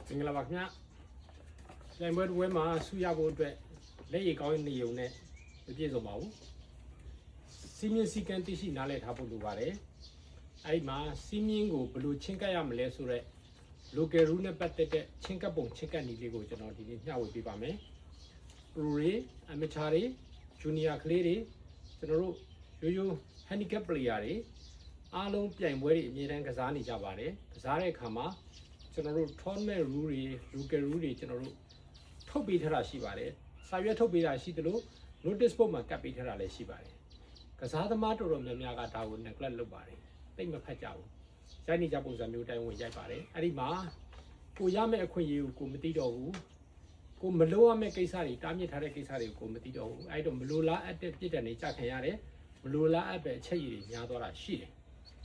မင်္ဂလာပါခင်ဗျာပြိုင်ပွဲတစ်ပွဲမှာဆူရဖို့အတွက်လက်ရည်ကောင်းနေုံနဲ့မပြည့်စုံပါဘူးစီမင်းစီကံသိရှိနားလည်ထားဖို့လိုပါတယ်အဲ့ဒီမှာစီမင်းကိုဘယ်လိုချင်းကပ်ရမလဲဆိုတော့ local rule နဲ့ပတ်သက်တဲ့ချင်းကပ်ပုံချင်းကပ်နည်းလေးကိုကျွန်တော်ဒီနေ့မျှဝေပေးပါမယ် pro တွေ amateur တွေ junior ကလေးတွေကျွန်တော်တို့ရိုးရိုး handicap player တွေအားလုံးပြိုင်ပွဲတွေအမြဲတမ်းကစားနေကြပါတယ်ကစားတဲ့အခါမှာကျွန်တော်တို့ tournament rule တွေ local rule တွေကျွန်တော်တို့ထုတ်ပေးထားတာရှိပါတယ်စာရွက်ထုတ်ပေးတာရှိသလို notice board မှာကပ်ပေးထားတာလည်းရှိပါတယ်ကစားသမားတော်တော်များများကဒါကို neglect လုပ်ပါတယ်တိတ်မဖတ်ကြဘူးရိုက်နေကြပုံစံမျိုးတိုင်းဝင်ရိုက်ပါတယ်အဲ့ဒီမှာကိုရမယ့်အခွင့်အရေးကိုမသိတော့ဘူးကိုမလိုရမယ့်ကိစ္စတွေတားမြစ်ထားတဲ့ကိစ္စတွေကိုမသိတော့ဘူးအဲ့တော့မလိုလားအပ်တဲ့ပြစ်ဒဏ်တွေကြခံရတယ်မလိုလားအပ်ပဲအချက်ရည်တွေများသွားတာရှိတယ်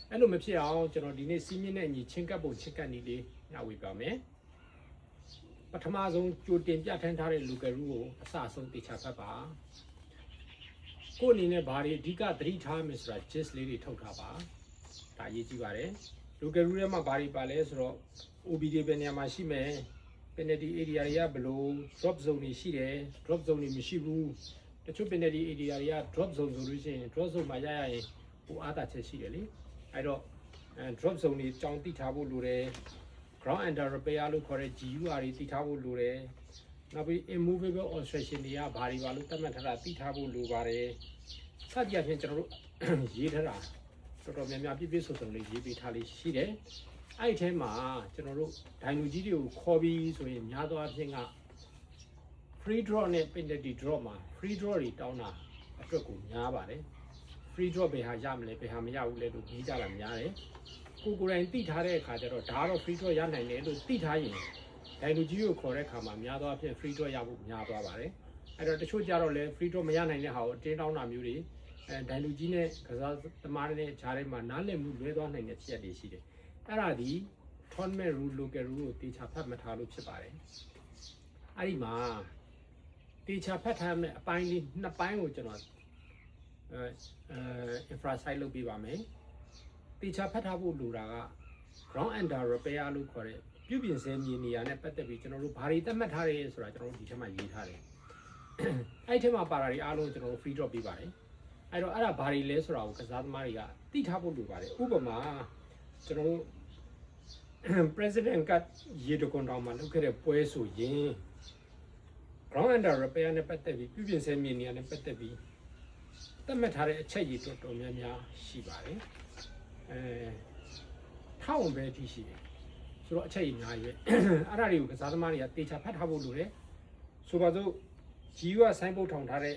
အဲ့လိုမဖြစ်အောင်ကျွန်တော်ဒီနေ့စီးမြင့်နဲ့ညီချင်းကပ်ပုံချင်းကပ်နည်းလေးညဝေပါမယ်ပထမဆုံးကြိုတင်ပြဋ္ဌာန်းထားတဲ့ local rule ကိုအစအဆုံးသိချဖတ်ပါကိုအနေနဲ့ဘာတွေအဓိကသတိထားမယ်ဆိုတာ gist လေးတွေထုတ်ထားပါဒါအရေးကြီးပါတယ် local rule ထဲမှာဘာတွေပါလဲဆိုတော့ OB တွေပဲနေရာမှာရှိမယ် penalty area တွေကဘယ်လို drop zone တွေရှိတယ် drop zone တွေမရှိဘူးတချို့ penalty area တွေက drop zone ဆိုလို့ရှိရင် drop zone မှာရရင်ဟိုအားသာချက်ရှိတယ်လေအဲ့တော့drop zone တွေကြောင်းတိထားဖို့လိုတယ် ground under repair လို့ခေါ်တဲ့ GUR တွေတိထားဖို့လိုတယ်နောက်ပြီး immovable obstruction တွေကဘာတွေပါလို့သတ်မှတ်ထားတာတိထားဖို့လိုပါတယ်စသဖြင့်ကျွန်တော်တို့ရေးထားတာတော်တော်များများပြည့်ပြည့်စုံစုံလေးရေးပေးထားလေးရှိတယ်အဲ့ဒီထဲမှာကျွန်တော်တို့ဒိုင်လူကြီးတွေကိုခေါ်ပြီးဆိုရင်များသောအားဖြင့်က free draw နဲ့ penalty draw မှာ free draw တွေတောင်းတာအတွက်ကိုများပါတယ် free draw ဘယ်ဟာရမလဲဘယ်ဟာမရဘူးလဲလို့ကြီးကြတာများတယ်ကိုယ်တိုင်သိထားတဲ့အခါကျတော့ဒါတော့ free draw ရနိုင်တယ်လို့သိထားရင်ဒိုင်လူကြီးကိုခေါ်တဲ့အခါမှာများသောအားဖြင့် free draw ရဖို့များသွားပါတယ်အဲ့တော့တချို့ကြတော့လဲ free draw မရနိုင်တဲ့ဟာကိုအတင်းတောင်းတာမျိုးတွေဒိုင်လူကြီးနဲ့ကစားသမားတွေနဲ့ဂျားထဲမှာနားလည်မှုလွဲသွားနိုင်တဲ့ချက်တွေရှိတယ်အဲ့ဒါဒီ tournament rule local rule ကိုတေချာဖတ်မထားလို့ဖြစ်ပါတယ်အဲ့ဒီမှာတေချာဖတ်ထားမယ့်အပိုင်းလေးနှစ်ပိုင်းကိုကျွန်တော်emphasize လုပ်ပေးပါမယ်တေချာဖတ်ထားဖို့လိုတာက ground under repair လို့ခေါ်တဲ့ပြုပြင်ဆဲမြေနေရာနဲ့ပတ်သက်ပြီးကျွန်တော်တို့ဘာတွေသတ်မှတ်ထားတယ်ဆိုတာကျွန်တော်တို့ဒီထဲမှာရေးထားတယ်အဲ့ဒီထဲမှာပါတာတွေအားလုံးကျွန်တော်တို့ free drop ပေးပါတယ်အဲ့တော့အဲ့ဒါဘာတွေလဲဆိုတာကိုကစားသမားတွေကသိထားဖို့လိုပါတယ်ဥပမာကျွန်တော်တို့ president ကရေတကွန်တောင်မှာလုပ်ခဲ့တဲ့ပွဲဆိုရင် ground under repair နဲ့ပတ်သက်ပြီးပြုပြင်ဆဲမြေနေရာနဲ့ပတ်သက်ပြီးသတ်မှတ်ထားတဲ့အချက်ကြီးတော်တော်များများရှိပါတယ်ထောင်ပဲထိရှိတယ်ဆိုတော့အချက်ကြီးအများကြီးပဲအဲ့ဒါတွေကိုကစားသမားတွေကတေချာဖတ်ထားဖို့လိုတယ်ဆိုပါစို့ GUR ဆိုင်းပုတ်ထောင်ထားတဲ့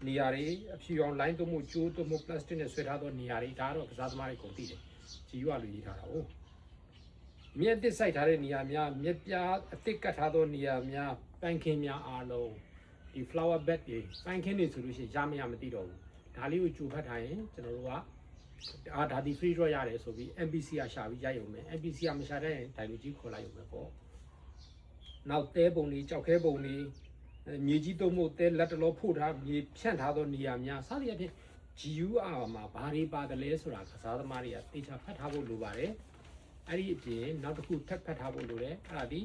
နေရာတွေအဖြူအောင် line တို့မှုကျိုးတို့မှု plastic နဲ့ဆွဲထားသောနေရာတွေဒါတော့ကစားသမားတွေကုန်သိတယ် GUR လို့ရေးထားတာ哦မြက်တစ်စိုက်ထားတဲ့နေရာများမြက်ပြားအစ်စ်ကတ်ထားသောနေရာများပန်းခင်းများအားလုံးဒီ flower bed တွေပန်းခင်းတွေဆိုလို့ရှိရင်ရမရမသိတော့ဘူးဒါလေးကိုကြိုဖတ်ထားရင်ကျွန်တော်တို့ကဒါဒီ free draw ရတယ်ဆိုပြီး MPC ကရှာပြီးရိုက်ရုံပဲ MPC ကမရှာတဲ့ဒိုင်လူကြီးခေါ်လိုက်ရုံပဲပေါ့နောက်တဲပုံတွေကြောက်ခဲပုံတွေမြေကြီးတုံးမှုတဲလက်တလောဖို့ထားမြေဖြန့်ထားသောနေရာများစသည်အဖြစ် GUR မှာဘာတွေပါတယ်လဲဆိုတာကစားသမားတွေကတေချာဖတ်ထားဖို့လိုပါတယ်အဲ့ဒီအပြင်နောက်တစ်ခုထပ်ဖတ်ထားဖို့လိုတယ်အဲ့ဒါဒီ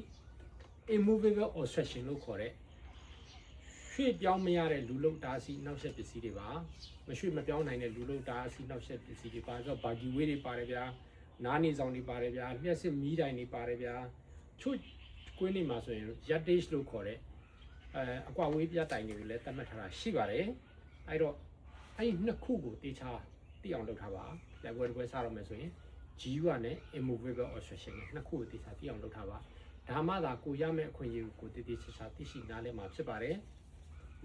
immovable obstruction လို့ခေါ်တဲ့ရွှေ့ပြောင်းမရတဲ့လူလုံတားဆီနောက်ဆက်ပစ္စည်းတွေပါမရွှေ့မပြောင်းနိုင်တဲ့လူလုံတားဆီနောက်ဆက်ပစ္စည်းတွေပါဆိုတော့ဘာဂီဝေးတွေပါတယ်ဗျာနားနေဆောင်တွေပါတယ်ဗျာလျှက်စစ်မီးတိုင်တွေပါတယ်ဗျာချို့ကွင်းနေမှာဆိုရင် yardage လို့ခေါ်တဲ့အကွာဝေးပြတိုင်တွေကိုလည်းသတ်မှတ်ထားတာရှိပါတယ်အဲ့တော့အဲ့ဒီနှစ်ခုကိုတေချာသိအောင်လုပ်ထားပါလက်ပွဲတစ်ပွဲစတော့မယ်ဆိုရင် GUR နဲ့ immovable obstruction နဲ့နှစ်ခုကိုတေချာသိအောင်လုပ်ထားပါဒါမှသာကိုရမယ့်အခွင့်အရေးကိုတေတေချာချာသိရှိနားလည်မှာဖြစ်ပါတယ်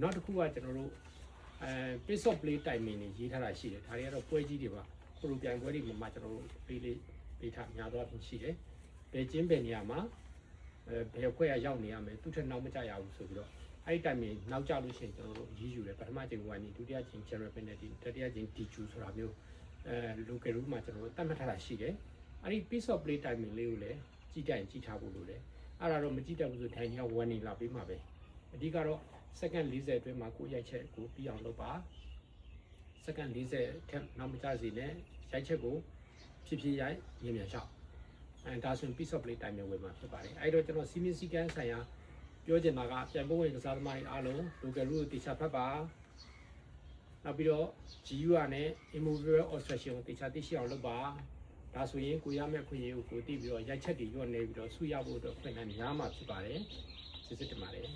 နောက်တစ်ခုကကျွန်တော်တို့pace of play timing တွေရေးထားတာရှိတယ်ဒါတွေကတော့ပွဲကြီးတွေပါပရိုပြိုင်ပွဲတွေမှာကျွန်တော်တို့ပေးထားများသောအားဖြင့်ရှိတယ်ဘယ်ကျင်းဘယ်နေရာမှာဘယ်ခွဲရောက်နေရမယ်သူ့ထက်နောက်မကျရဘူးဆိုပြီးတော့အဲ့ဒီ timing နောက်ကျလို့ရှိရင်ကျွန်တော်တို့ရေးယူတယ်ပထမချိန်1နေဒုတိယချိန် general penalty တတိယချိန် DQ ဆိုတာမျိုးlocal rule မှာကျွန်တော်တို့သတ်မှတ်ထားတာရှိတယ်အဲ့ဒီ pace of play timing လေးကိုလည်းကြည့်တိုင်းကြည့်ထားဖို့လိုတယ်အဲ့ဒါတော့မကြည့်တတ်ဘူးဆိုထိုင်နေ1နေလာပေးမှာပဲအဓိကတော့second 40အတွင်းမှာကိုရိုက်ချက်ကိုပြီးအောင်လုပ်ပါ second 40ထက်နောက်မကျစေနဲ့ရိုက်ချက်ကိုဖြည်းဖြည်းရိုက်မြန်မြန်ရှောက် ဒါဆိုရင် piece of play တိုင်မြဝင်မှာဖြစ်ပါတယ်အဲ့တော့ကျွန်တော်စီမင်းစီကန်းဆိုင်ရာပြောချင်တာကပြန်ပို့ဝင်ကစားသမားတွေအားလုံး local rule ကိုတေချာဖတ်ပါနောက်ပြီးတော့ GUR နဲ့ immovable obstruction ကိုတေချာသိရှိအောင်လုပ်ပါဒါဆိုရင်ကိုရမယ့်ခွင့်ရကိုကိုသိပြီးတော့ရိုက်ချက်တွေညွှန်နေပြီးတော့ဆူရဖို့အတွက်ခွင့်နိုင်များမှာဖြစ်ပါတယ်စစ်စစ်တင်ပါတယ်